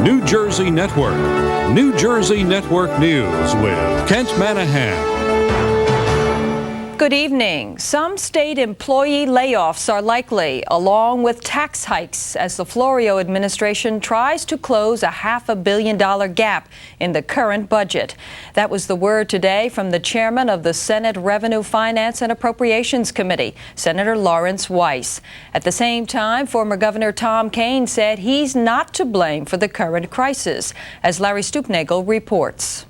New Jersey Network. New Jersey Network News with Kent Manahan. Good evening. Some state employee layoffs are likely, along with tax hikes, as the Florio administration tries to close a $500 million gap in the current budget. That was the word today from the chairman of the Senate Revenue, Finance and Appropriations Committee, Senator Lawrence Weiss. At the same time, former Governor Tom Kean said he's not to blame for the current crisis, as Larry Stupnagel reports.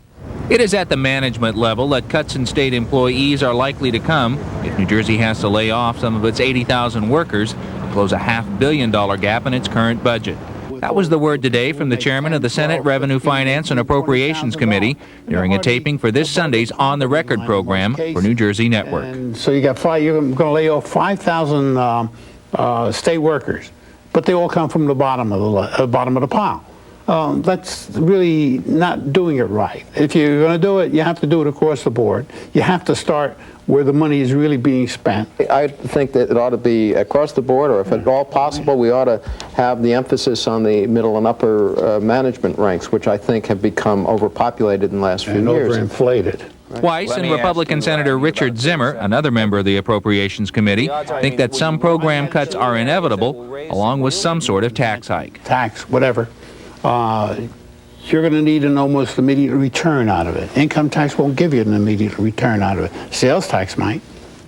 It is at the management level that cuts in state employees are likely to come if New Jersey has to lay off some of its 80,000 workers and close a $500 million gap in its current budget. That was the word today from the chairman of the Senate Revenue, Finance and Appropriations Committee during a taping for this Sunday's On the Record program for New Jersey Network. And so you're going to lay off 5,000 state workers, but they all come from the bottom of the pile. That's really not doing it right. If you're going to do it, you have to do it across the board. You have to start where the money is really being spent. I think that it ought to be across the board, or if at all possible, we ought to have the emphasis on the middle and upper management ranks, which I think have become overpopulated in the last few years. And overinflated. Weiss and Republican Senator Richard Zimmer, another member of the Appropriations Committee, think that some program cuts are inevitable, along with some sort of tax hike. Tax, whatever. You're going to need an almost immediate return out of it. Income tax won't give you an immediate return out of it. Sales tax might,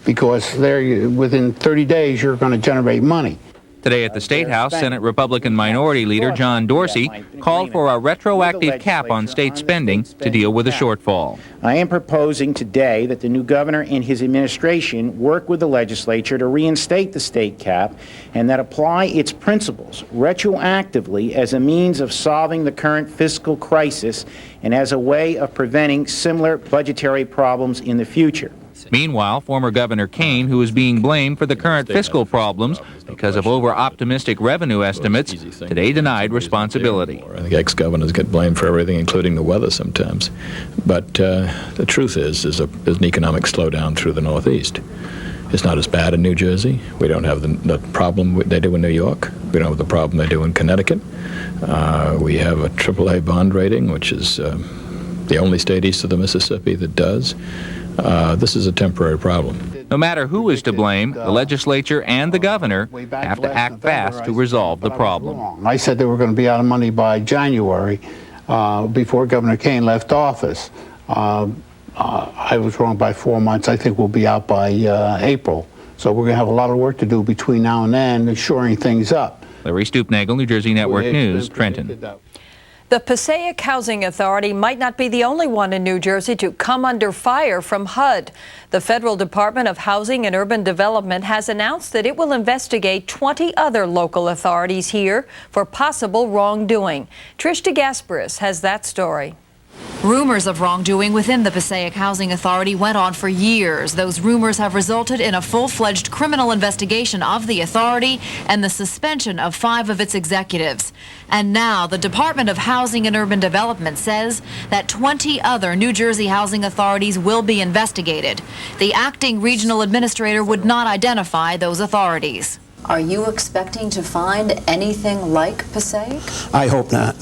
because within 30 days you're going to generate money. Today at the State House, Senate Republican Minority Leader John Dorsey called for a retroactive cap on state spending to deal with the shortfall. I am proposing today that the new governor and his administration work with the legislature to reinstate the state cap and that apply its principles retroactively as a means of solving the current fiscal crisis and as a way of preventing similar budgetary problems in the future. Meanwhile, former Governor Kean, who is being blamed for the current fiscal problems because of over-optimistic revenue estimates, today denied responsibility. I think ex-governors get blamed for everything, including the weather sometimes. But the truth is there's an economic slowdown through the Northeast. It's not as bad in New Jersey. We don't have the problem they do in New York. We don't have the problem they do in Connecticut. We have a AAA bond rating, which is the only state east of the Mississippi that does. This is a temporary problem. No matter who is to blame, the legislature and the governor have to act fast to resolve the problem. I said they were going to be out of money by January, before Governor Kean left office. I was wrong by 4 months. I think we'll be out by April. So we're going to have a lot of work to do between now and then, shoring things up. Larry Stupnagel, New Jersey Network News, Trenton. The Passaic Housing Authority might not be the only one in New Jersey to come under fire from HUD. The Federal Department of Housing and Urban Development has announced that it will investigate 20 other local authorities here for possible wrongdoing. Trish DeGasperis has that story. Rumors of wrongdoing within the Passaic Housing Authority went on for years. Those rumors have resulted in a full-fledged criminal investigation of the authority and the suspension of 5 of its executives. And now the Department of Housing and Urban Development says that 20 other New Jersey housing authorities will be investigated. The acting regional administrator would not identify those authorities. Are you expecting to find anything like Passaic? I hope not.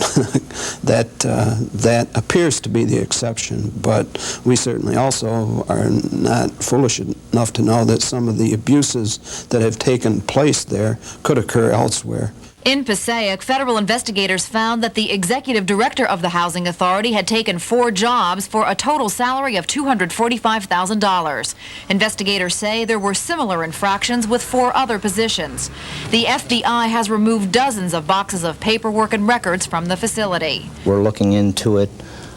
That appears to be the exception, but we certainly also are not foolish enough to know that some of the abuses that have taken place there could occur elsewhere. In Passaic, federal investigators found that the executive director of the Housing Authority had taken 4 jobs for a total salary of $245,000. Investigators say there were similar infractions with 4 other positions. The FBI has removed dozens of boxes of paperwork and records from the facility. We're looking into it,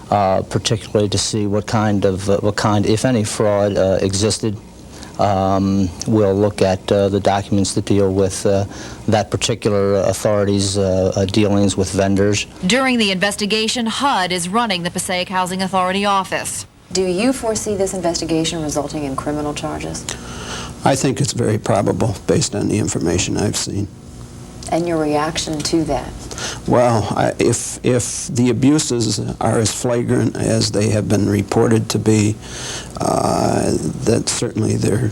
particularly to see what kind, if any, fraud existed. We'll look at the documents that deal with that particular authority's dealings with vendors. During the investigation, HUD is running the Passaic Housing Authority office. Do you foresee this investigation resulting in criminal charges? I think it's very probable based on the information I've seen. And your reaction to that? Well, if the abuses are as flagrant as they have been reported to be, that certainly the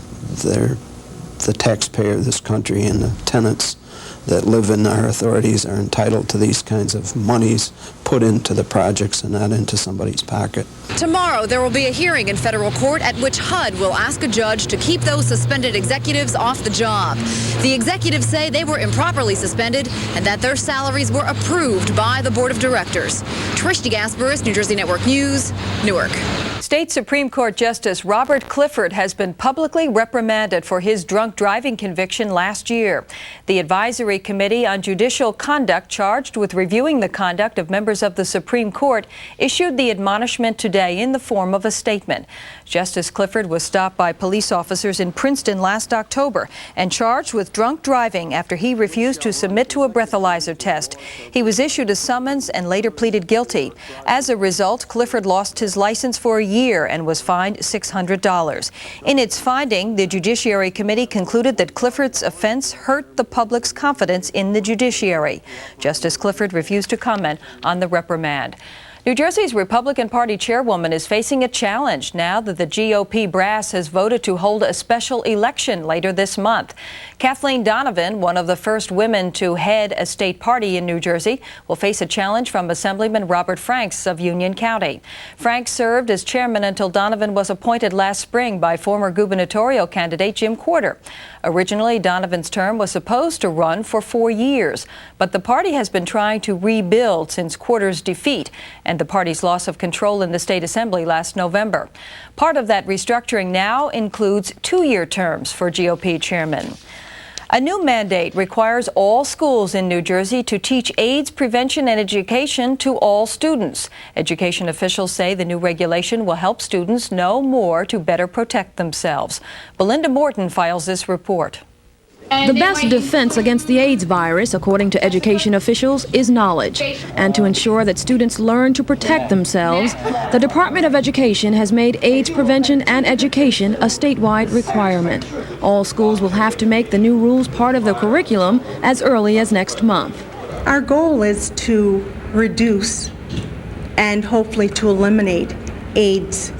taxpayer of this country and the tenants that live in our authorities are entitled to these kinds of monies put into the projects and not into somebody's pocket. Tomorrow, there will be a hearing in federal court at which HUD will ask a judge to keep those suspended executives off the job. The executives say they were improperly suspended and that their salaries were approved by the board of directors. Trish DeGasperis, New Jersey Network News, Newark. State Supreme Court Justice Robert Clifford has been publicly reprimanded for his drunk driving conviction last year. The Advisory Committee on Judicial Conduct, charged with reviewing the conduct of members of the Supreme Court, issued the admonishment today in the form of a statement. Justice Clifford was stopped by police officers in Princeton last October and charged with drunk driving after he refused to submit to a breathalyzer test. He was issued a summons and later pleaded guilty. As a result, Clifford lost his license for a year and was fined $600. In its finding, the Judiciary Committee concluded that Clifford's offense hurt the public's confidence in the judiciary. Justice Clifford refused to comment on the reprimand. New Jersey's Republican Party chairwoman is facing a challenge now that the GOP brass has voted to hold a special election later this month. Kathleen Donovan, one of the first women to head a state party in New Jersey, will face a challenge from Assemblyman Robert Franks of Union County. Franks served as chairman until Donovan was appointed last spring by former gubernatorial candidate Jim Quarter. Originally, Donovan's term was supposed to run for 4 years, but the party has been trying to rebuild since Quarter's defeat and the party's loss of control in the state assembly last November. Part of that restructuring now includes 2-year terms for GOP chairmen. A new mandate requires all schools in New Jersey to teach AIDS prevention and education to all students. Education officials say the new regulation will help students know more to better protect themselves. Belinda Morton files this report. The best defense against the AIDS virus, according to education officials, is knowledge. And to ensure that students learn to protect themselves, the Department of Education has made AIDS prevention and education a statewide requirement. All schools will have to make the new rules part of the curriculum as early as next month. Our goal is to reduce and hopefully to eliminate AIDS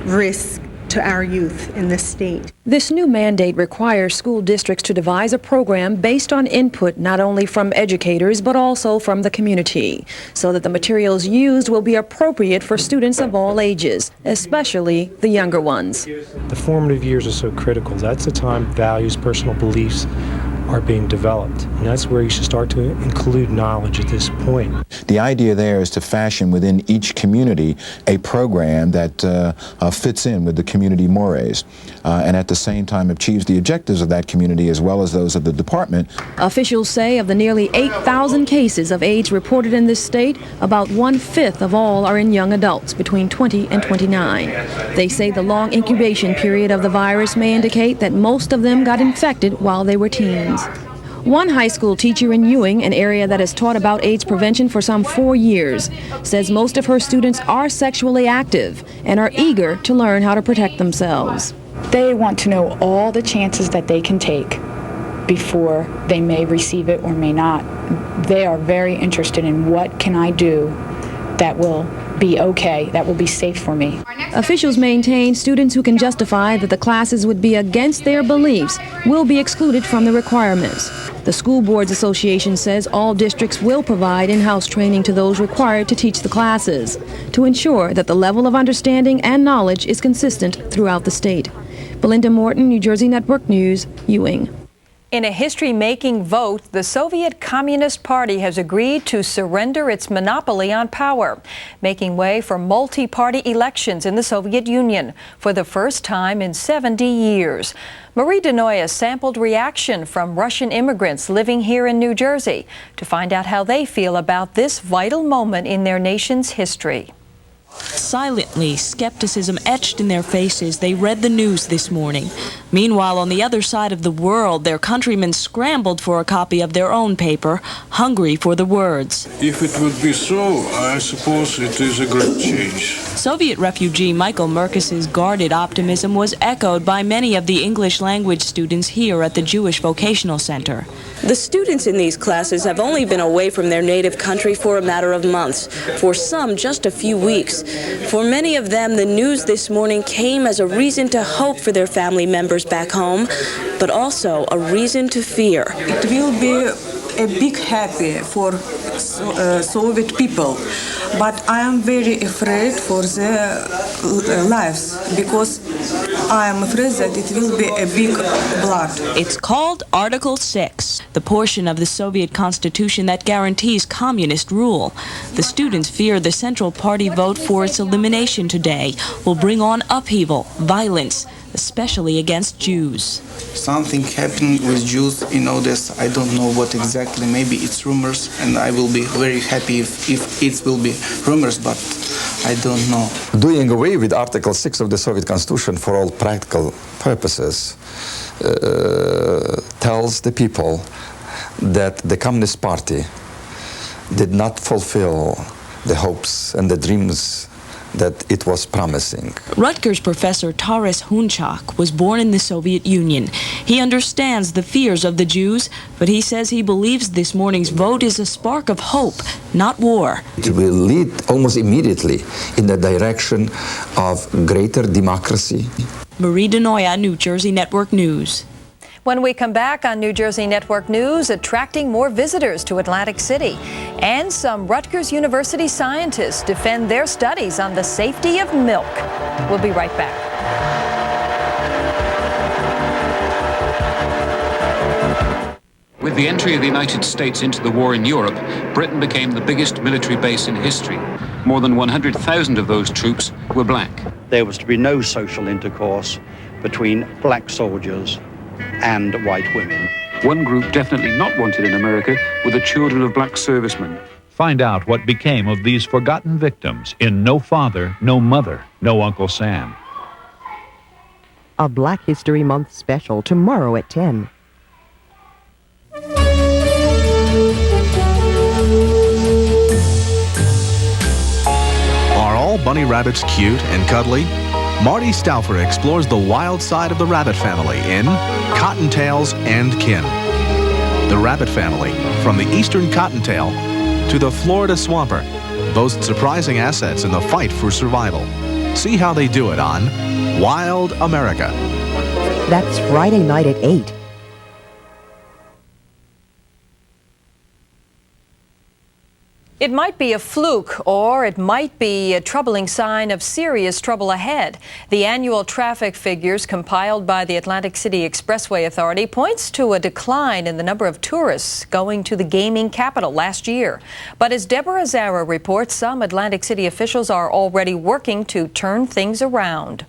risk to our youth in this state. This new mandate requires school districts to devise a program based on input not only from educators but also from the community, so that the materials used will be appropriate for students of all ages, especially the younger ones. The formative years are so critical. That's the time values, personal beliefs are being developed. And that's where you should start to include knowledge at this point. The idea there is to fashion within each community a program that fits in with the community mores and at the same time achieves the objectives of that community as well as those of the department. Officials say of the nearly 8,000 cases of AIDS reported in this state, about 1/5 of all are in young adults between 20 and 29. They say the long incubation period of the virus may indicate that most of them got infected while they were teens. One high school teacher in Ewing, an area that has taught about AIDS prevention for some 4 years, says most of her students are sexually active and are eager to learn how to protect themselves. They want to know all the chances that they can take before they may receive it or may not. They are very interested in what can I do that will be okay, that will be safe for me. Officials maintain students who can justify that the classes would be against their beliefs will be excluded from the requirements. The School Boards Association says all districts will provide in-house training to those required to teach the classes to ensure that the level of understanding and knowledge is consistent throughout the state. Belinda Morton, New Jersey Network News, Ewing. In a history-making vote, the Soviet Communist Party has agreed to surrender its monopoly on power, making way for multi-party elections in the Soviet Union for the first time in 70 years. Marie Denoya sampled reaction from Russian immigrants living here in New Jersey to find out how they feel about this vital moment in their nation's history. Silently, skepticism etched in their faces, they read the news this morning. Meanwhile, on the other side of the world, their countrymen scrambled for a copy of their own paper, hungry for the words. If it would be so, I suppose it is a great change. Soviet refugee Michael Merkis's guarded optimism was echoed by many of the English language students here at the Jewish Vocational Center. The students in these classes have only been away from their native country for a matter of months, for some just a few weeks. For many of them, the news this morning came as a reason to hope for their family members back home, but also a reason to fear. It will be a big happy for Soviet people, but I am very afraid for their lives, because I am afraid that it will be a big blood. It's called Article 6, the portion of the Soviet Constitution that guarantees communist rule. The students fear the Central Party vote for its elimination today will bring on upheaval, violence, especially against Jews. Something happened with Jews in Odessa. I don't know what exactly. Maybe it's rumors, and I will be very happy if it will be rumors, but I don't know. Doing away with Article 6 of the Soviet Constitution for all practical purposes tells the people that the Communist Party did not fulfill the hopes and the dreams that it was promising. Rutgers professor Taras Hunchak was born in the Soviet Union. He understands the fears of the Jews, but he says he believes this morning's vote is a spark of hope, not war. It will lead almost immediately in the direction of greater democracy. Marie DeNoia, New Jersey Network News. When we come back on New Jersey Network News, attracting more visitors to Atlantic City. And some Rutgers University scientists defend their studies on the safety of milk. We'll be right back. With the entry of the United States into the war in Europe, Britain became the biggest military base in history. More than 100,000 of those troops were black. There was to be no social intercourse between black soldiers and white women. One group definitely not wanted in America were the children of black servicemen. Find out what became of these forgotten victims in No Father, No Mother, No Uncle Sam. A Black History Month special tomorrow at 10. Are all bunny rabbits cute and cuddly? Marty Stauffer explores the wild side of the rabbit family in Cottontails and Kin. The rabbit family, from the eastern cottontail to the Florida swamper, boasts surprising assets in the fight for survival. See how they do it on Wild America. That's Friday night at 8. It might be a fluke, or it might be a troubling sign of serious trouble ahead. The annual traffic figures compiled by the Atlantic City Expressway Authority points to a decline in the number of tourists going to the gaming capital last year. But as Deborah Zara reports, some Atlantic City officials are already working to turn things around.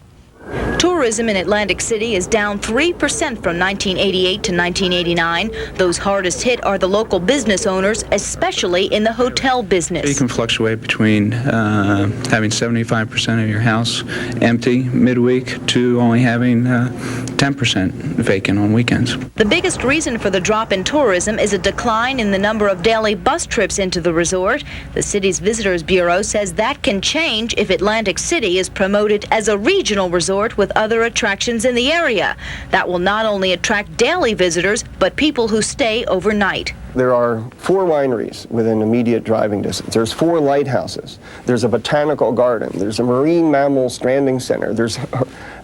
Tourism in Atlantic City is down 3% from 1988 to 1989. Those hardest hit are the local business owners, especially in the hotel business. You can fluctuate between having 75% of your house empty midweek to only having 10% vacant on weekends. The biggest reason for the drop in tourism is a decline in the number of daily bus trips into the resort. The city's Visitors Bureau says that can change if Atlantic City is promoted as a regional resort with other attractions in the area. That will not only attract daily visitors, but people who stay overnight. There are 4 wineries within immediate driving distance. There's 4 lighthouses. There's a botanical garden. There's a marine mammal stranding center. There's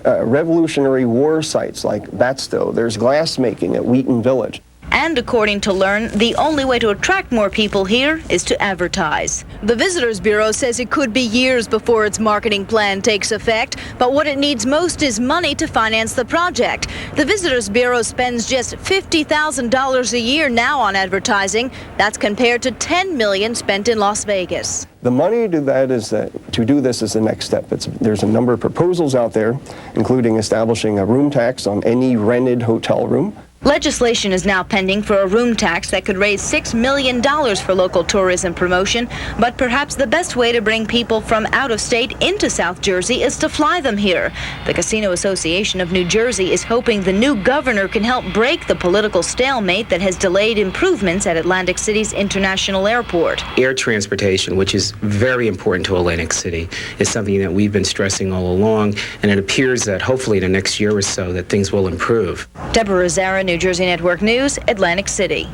Revolutionary War sites like Batstow. There's glassmaking at Wheaton Village. And according to Learn, the only way to attract more people here is to advertise. The Visitors Bureau says it could be years before its marketing plan takes effect, but what it needs most is money to finance the project. The Visitors Bureau spends just $50,000 a year now on advertising. That's compared to $10 million spent in Las Vegas. The money to do this is the next step. There's a number of proposals out there, including establishing a room tax on any rented hotel room. Legislation is now pending for a room tax that could raise $6 million for local tourism promotion, but perhaps the best way to bring people from out of state into South Jersey is to fly them here. The Casino Association of New Jersey is hoping the new governor can help break the political stalemate that has delayed improvements at Atlantic City's International Airport. Air transportation, which is very important to Atlantic City, is something that we've been stressing all along, and it appears that hopefully in the next year or so that things will improve. Deborah Zara, New Jersey Network News, Atlantic City.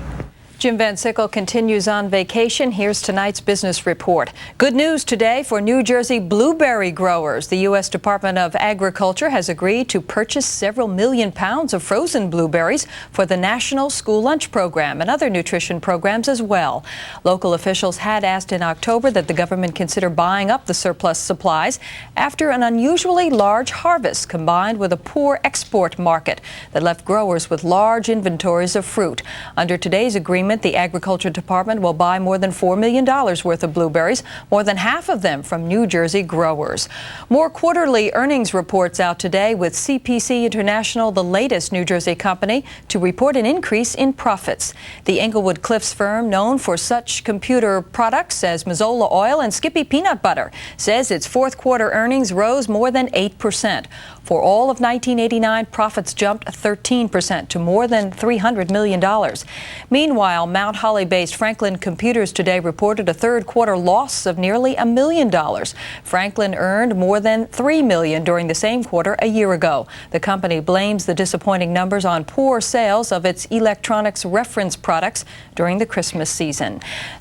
Jim Van Sickle continues on vacation. Here's tonight's business report. Good news today for New Jersey blueberry growers. The U.S. Department of Agriculture has agreed to purchase several million pounds of frozen blueberries for the National School Lunch Program and other nutrition programs as well. Local officials had asked in October that the government consider buying up the surplus supplies after an unusually large harvest combined with a poor export market that left growers with large inventories of fruit. Under today's agreement, the Agriculture Department will buy more than $4 million worth of blueberries, more than half of them from New Jersey growers. More quarterly earnings reports out today, with CPC International, the latest New Jersey company to report an increase in profits. The Englewood Cliffs firm, known for such computer products as Mazola oil and Skippy peanut butter, says its fourth quarter earnings rose more than 8%. For all of 1989, profits jumped 13% to more than $300 million. Meanwhile, Mount Holly-based Franklin Computers today reported a third quarter loss of nearly $1 million. Franklin earned more than $3 million during the same quarter a year ago. The company blames the disappointing numbers on poor sales of its electronics reference products during the Christmas season.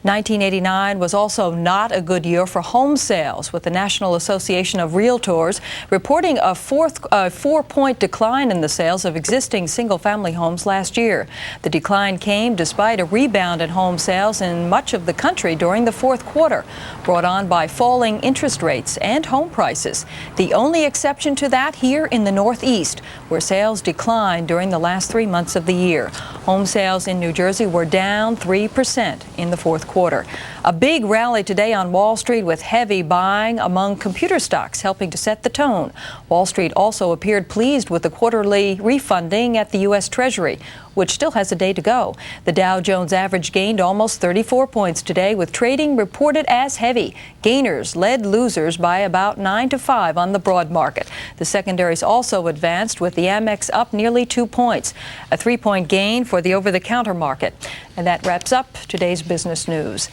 1989 was also not a good year for home sales, with the National Association of Realtors reporting a 4-point decline in the sales of existing single-family homes last year. The decline came despite a rebound in home sales in much of the country during the fourth quarter, brought on by falling interest rates and home prices. The only exception to that here in the Northeast, where sales declined during the last 3 months of the year. Home sales in New Jersey were down 3% in the fourth quarter. A big rally today on Wall Street, with heavy buying among computer stocks helping to set the tone. Wall Street also appeared pleased with the quarterly refunding at the U.S. Treasury, which still has a day to go. The Dow Jones average gained almost 34 points today, with trading reported as heavy. Gainers led losers by about 9 to 5 on the broad market. The secondaries also advanced, with the Amex up nearly 2 points, a 3-point gain for the over-the-counter market. And that wraps up today's business news.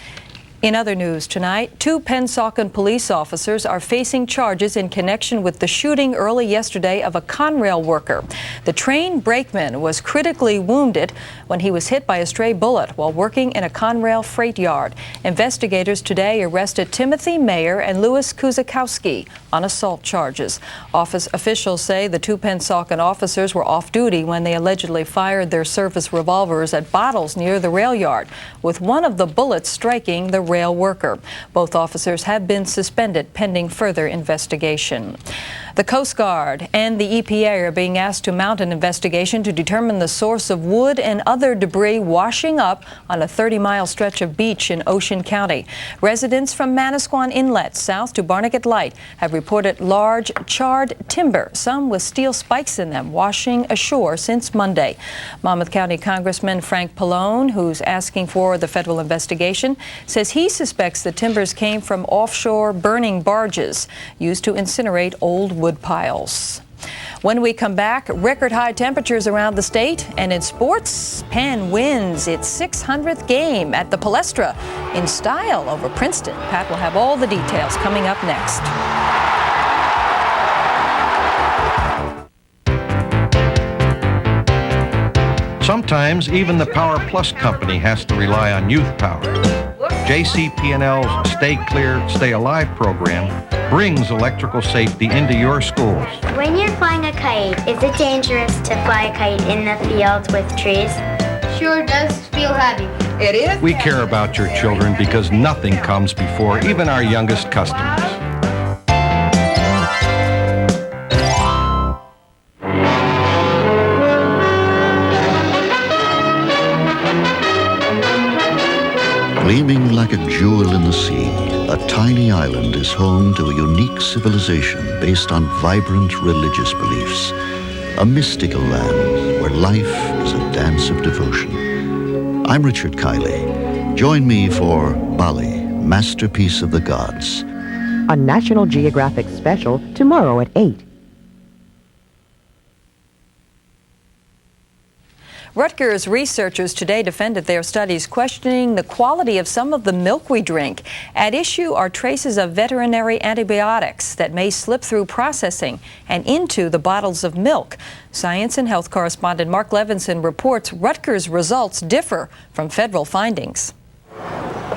In other news tonight, 2 Pennsauken police officers are facing charges in connection with the shooting early yesterday of a Conrail worker. The train brakeman was critically wounded when he was hit by a stray bullet while working in a Conrail freight yard. Investigators today arrested Timothy Mayer and Louis Kuzakowski on assault charges. Office officials say the 2 Pennsauken officers were off duty when they allegedly fired their service revolvers at bottles near the rail yard, with one of the bullets striking the rail worker. Both officers have been suspended pending further investigation. The Coast Guard and the EPA are being asked to mount an investigation to determine the source of wood and other debris washing up on a 30-mile stretch of beach in Ocean County. Residents from Manasquan Inlet south to Barnegat Light have reported large charred timber, some with steel spikes in them, washing ashore since Monday. Monmouth County Congressman Frank Pallone, who's asking for the federal investigation, says he suspects the timbers came from offshore burning barges used to incinerate old wood piles. When we come back, record high temperatures around the state, and in sports, Penn wins its 600th game at the Palestra in style over Princeton. Pat will have all the details coming up next. Sometimes even the Power Plus company has to rely on youth power. JCP&L's Stay Clear, Stay Alive program brings electrical safety into your schools. When you're flying a kite, is it dangerous to fly a kite in the fields with trees? Sure does feel heavy. It is? We care about your children because nothing comes before even our youngest customers. Gleaming like a jewel in the sea, a tiny island is home to a unique civilization based on vibrant religious beliefs. A mystical land where life is a dance of devotion. I'm Richard Kiley. Join me for Bali, Masterpiece of the Gods. A National Geographic special tomorrow at 8. Rutgers researchers today defended their studies, questioning the quality of some of the milk we drink. At issue are traces of veterinary antibiotics that may slip through processing and into the bottles of milk. Science and health correspondent Mark Levinson reports Rutgers results differ from federal findings.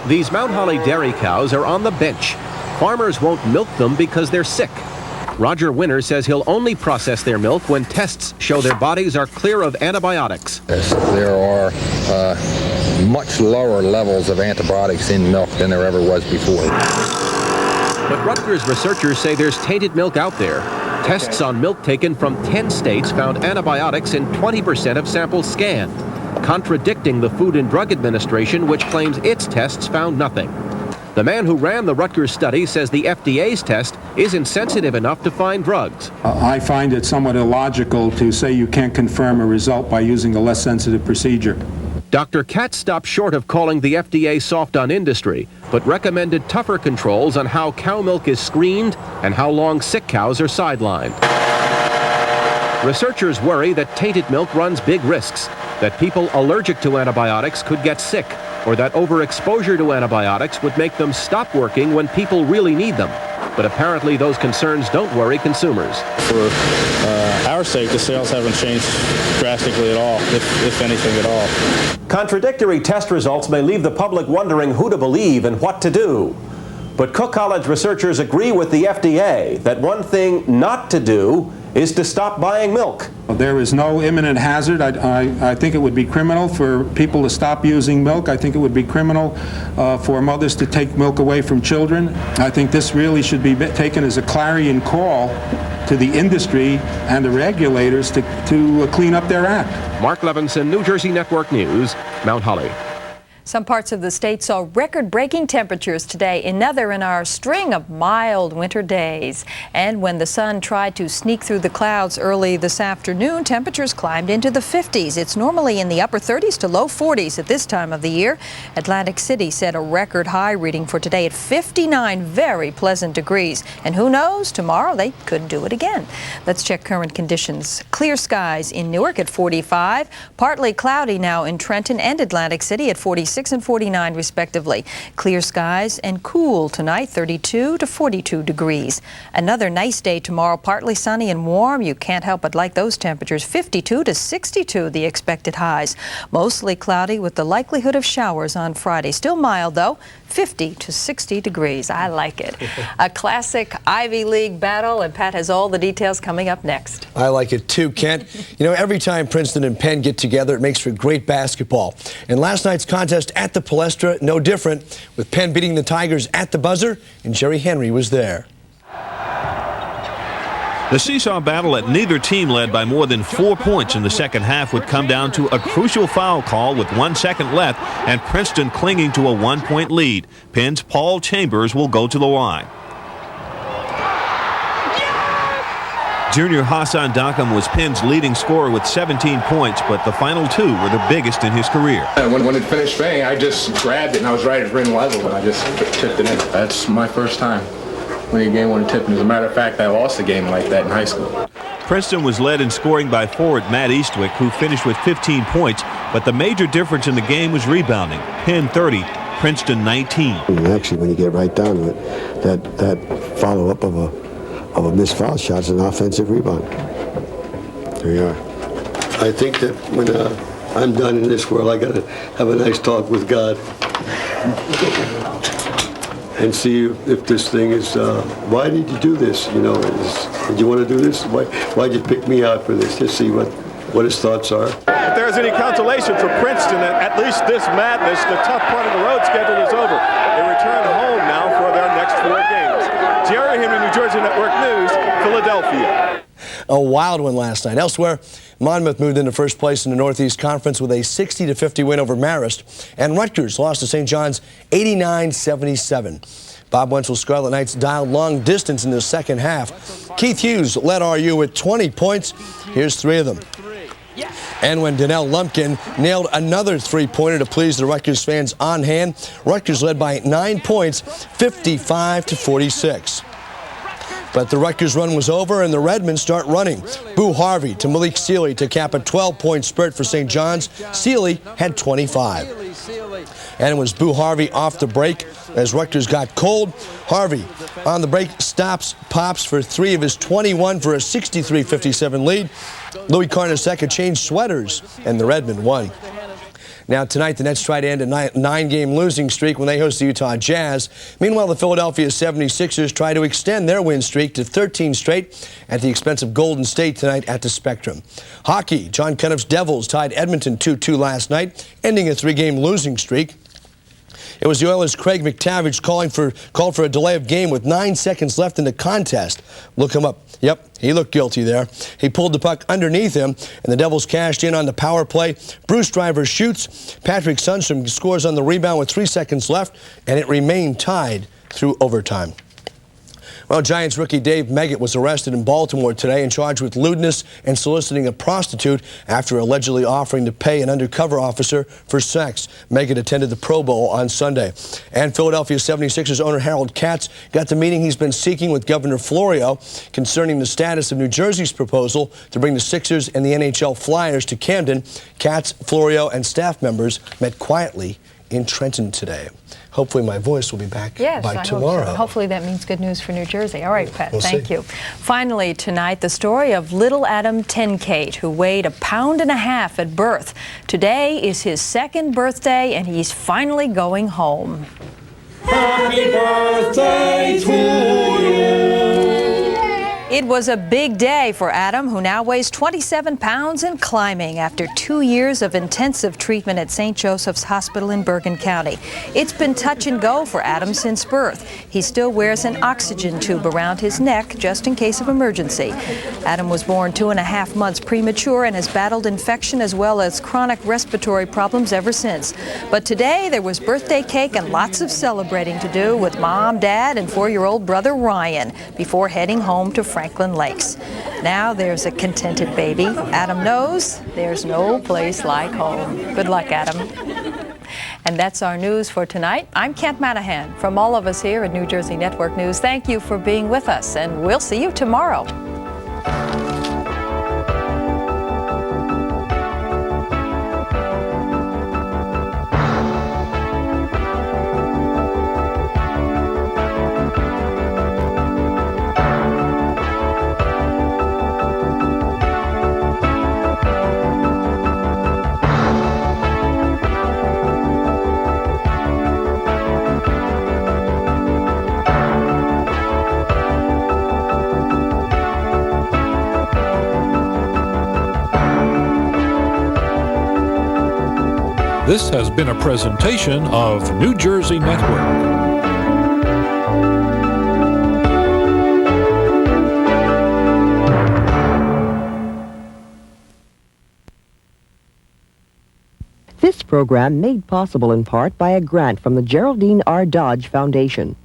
These Mount Holly dairy cows are on the bench. Farmers won't milk them because they're sick. Roger Winter says he'll only process their milk when tests show their bodies are clear of antibiotics. There are much lower levels of antibiotics in milk than there ever was before. But Rutgers researchers say there's tainted milk out there. Tests on milk taken from 10 states found antibiotics in 20% of samples scanned, contradicting the Food and Drug Administration, which claims its tests found nothing. The man who ran the Rutgers study says the FDA's test isn't sensitive enough to find drugs. I find it somewhat illogical to say you can't confirm a result by using a less sensitive procedure. Dr. Katz stopped short of calling the FDA soft on industry, but recommended tougher controls on how cow milk is screened and how long sick cows are sidelined. Researchers worry that tainted milk runs big risks, that people allergic to antibiotics could get sick, or that overexposure to antibiotics would make them stop working when people really need them. But apparently those concerns don't worry consumers. For our sake, the sales haven't changed drastically at all, if anything at all. Contradictory test results may leave the public wondering who to believe and what to do. But Cook College researchers agree with the FDA that one thing not to do is to stop buying milk. There is no imminent hazard. I think it would be criminal for people to stop using milk. I think it would be criminal for mothers to take milk away from children. I think this really should be taken as a clarion call to the industry and the regulators to clean up their act. Mark Levinson, New Jersey Network News, Mount Holly. Some parts of the state saw record-breaking temperatures today, another in our string of mild winter days. And when the sun tried to sneak through the clouds early this afternoon, temperatures climbed into the 50s. It's normally in the upper 30s to low 40s at this time of the year. Atlantic City set a record high reading for today at 59 very pleasant degrees. And who knows, tomorrow they could do it again. Let's check current conditions. Clear skies in Newark at 45, partly cloudy now in Trenton and Atlantic City at 46 and 49 respectively. Clear skies and cool tonight, 32 to 42 degrees. Another nice day tomorrow, partly sunny and warm. You can't help but like those temperatures. 52 to 62 the expected highs. Mostly cloudy with the likelihood of showers on Friday. Still mild though, 50 to 60 degrees. I like it. A classic Ivy League battle, and Pat has all the details coming up next. I like it too, Kent. You know, every time Princeton and Penn get together, it makes for great basketball. And last night's contest at the Palestra, no different, with Penn beating the Tigers at the buzzer, and Jerry Henry was there. The seesaw battle at neither team led by more than 4 points in the second half would come down to a crucial foul call with 1 second left and Princeton clinging to a 1-point lead. Penn's Paul Chambers will go to the line. Junior Hassan Dakam was Penn's leading scorer with 17 points, but the final 2 were the biggest in his career. When it finished bang, I just grabbed it and I was right at rim level and I just tipped it in. That's my first time winning a game-winning tip. And as a matter of fact, I lost a game like that in high school. Princeton was led in scoring by forward Matt Eastwick, who finished with 15 points, but the major difference in the game was rebounding. Penn 30, Princeton 19. Actually, when you get right down to it, that follow-up of a missed foul shot is an offensive rebound. There you are. I think that when I'm done in this world, I got to have a nice talk with God and see if this thing is, why did you do this? You know, did you want to do this? Why'd you pick me out for this? Just see what his thoughts are. If there's any consolation for Princeton, at least this madness, the tough part of the road schedule is over. They return home now for their next 4 games. Jerry Henry, New Jersey Network News, Philadelphia. A wild one last night. Elsewhere, Monmouth moved into first place in the Northeast Conference with a 60-50 win over Marist, and Rutgers lost to St. John's 89-77. Bob Wenzel's Scarlet Knights dialed long distance in the second half. Keith Hughes led RU with 20 points. Here's 3 of them. And when Donnell Lumpkin nailed another 3-pointer to please the Rutgers fans on hand, Rutgers led by 9 points, 55-46. But the Rutgers run was over, and the Redmen start running. Boo Harvey to Malik Sealy to cap a 12-point spurt for St. John's. Sealy had 25. And it was Boo Harvey off the break as Rutgers got cold. Harvey on the break stops Pops for 3 of his 21 for a 63-57 lead. Louis Carnesecca changed sweaters, and the Redmen won. Now tonight, the Nets try to end a 9-game losing streak when they host the Utah Jazz. Meanwhile, the Philadelphia 76ers try to extend their win streak to 13 straight at the expense of Golden State tonight at the Spectrum. Hockey, John Cunniff's Devils tied Edmonton 2-2 last night, ending a 3-game losing streak. It was the Oilers' Craig McTavish called for a delay of game with 9 seconds left in the contest. Look him up. Yep, he looked guilty there. He pulled the puck underneath him, and the Devils cashed in on the power play. Bruce Driver shoots. Patrick Sundstrom scores on the rebound with 3 seconds left, and it remained tied through overtime. Well, Giants rookie Dave Meggett was arrested in Baltimore today and charged with lewdness and soliciting a prostitute after allegedly offering to pay an undercover officer for sex. Meggett attended the Pro Bowl on Sunday. And Philadelphia 76ers owner Harold Katz got the meeting he's been seeking with Governor Florio concerning the status of New Jersey's proposal to bring the Sixers and the NHL Flyers to Camden. Katz, Florio, and staff members met quietly in Trenton today. Hopefully my voice will be back by tomorrow. Hope so. Hopefully that means good news for New Jersey. All right, Pat, thank you. Finally tonight, the story of little Adam Tenkate, who weighed 1.5 pounds at birth. Today is his 2nd birthday, and he's finally going home. Happy birthday to you. It was a big day for Adam, who now weighs 27 pounds and climbing after 2 years of intensive treatment at St. Joseph's Hospital in Bergen County. It's been touch and go for Adam since birth. He still wears an oxygen tube around his neck just in case of emergency. Adam was born 2.5 months premature and has battled infection as well as chronic respiratory problems ever since. But today there was birthday cake and lots of celebrating to do with Mom, Dad, and 4-year-old brother Ryan before heading home to Franklin Lakes. Now there's a contented baby. Adam knows there's no place like home. Good luck, Adam. And that's our news for tonight. I'm Kent Manahan. From all of us here at New Jersey Network News, thank you for being with us, and we'll see you tomorrow. This has been a presentation of New Jersey Network. This program made possible in part by a grant from the Geraldine R. Dodge Foundation.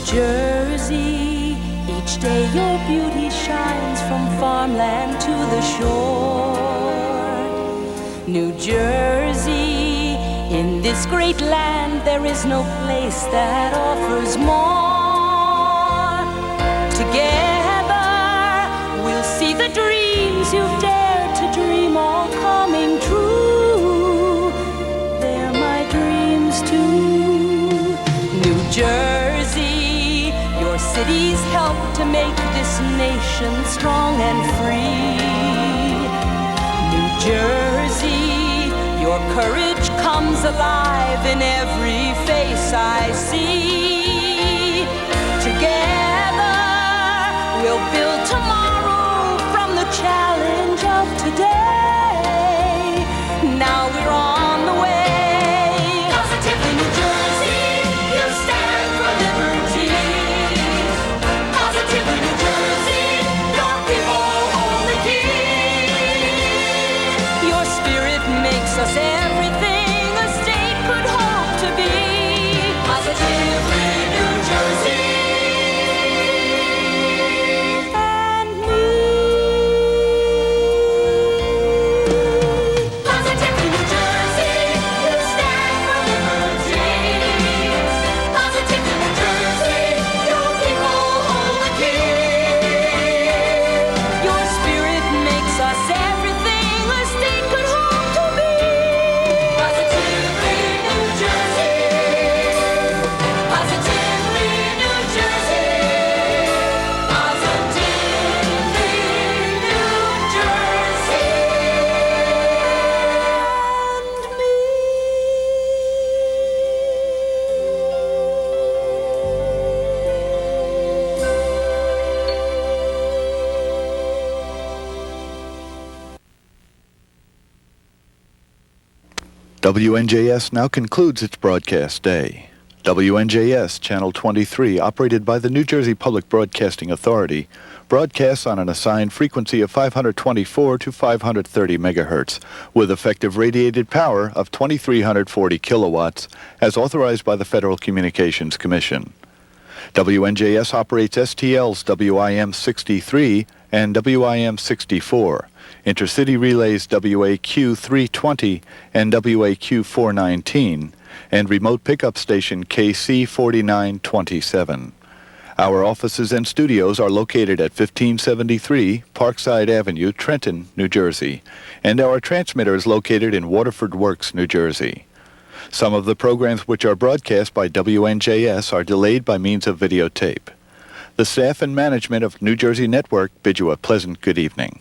Jersey, each day your beauty shines from farmland to the shore. New Jersey, in this great land there is no place that offers more. Together we'll see the dreams you've dared to dream all coming true. They're my dreams too. New Jersey, your cities help to make this nation strong and free. New Jersey, your courage comes alive in every face I see. Together, we'll build tomorrow from the challenge of today. Now we're on the way. Positively New Jersey, you stand for liberty. Positively New Jersey, your people hold the key. Your spirit makes us everything a state could hope to be. Positively New Jersey. And New WNJS now concludes its broadcast day. WNJS Channel 23, operated by the New Jersey Public Broadcasting Authority, broadcasts on an assigned frequency of 524 to 530 megahertz, with effective radiated power of 2,340 kilowatts, as authorized by the Federal Communications Commission. WNJS operates STL's WIM 63 and WIM 64, intercity relays WAQ 320 and WAQ 419, and remote pickup station KC 4927. Our offices and studios are located at 1573 Parkside Avenue, Trenton, New Jersey, and our transmitter is located in Waterford Works, New Jersey. Some of the programs which are broadcast by WNJS are delayed by means of videotape. The staff and management of New Jersey Network bid you a pleasant good evening.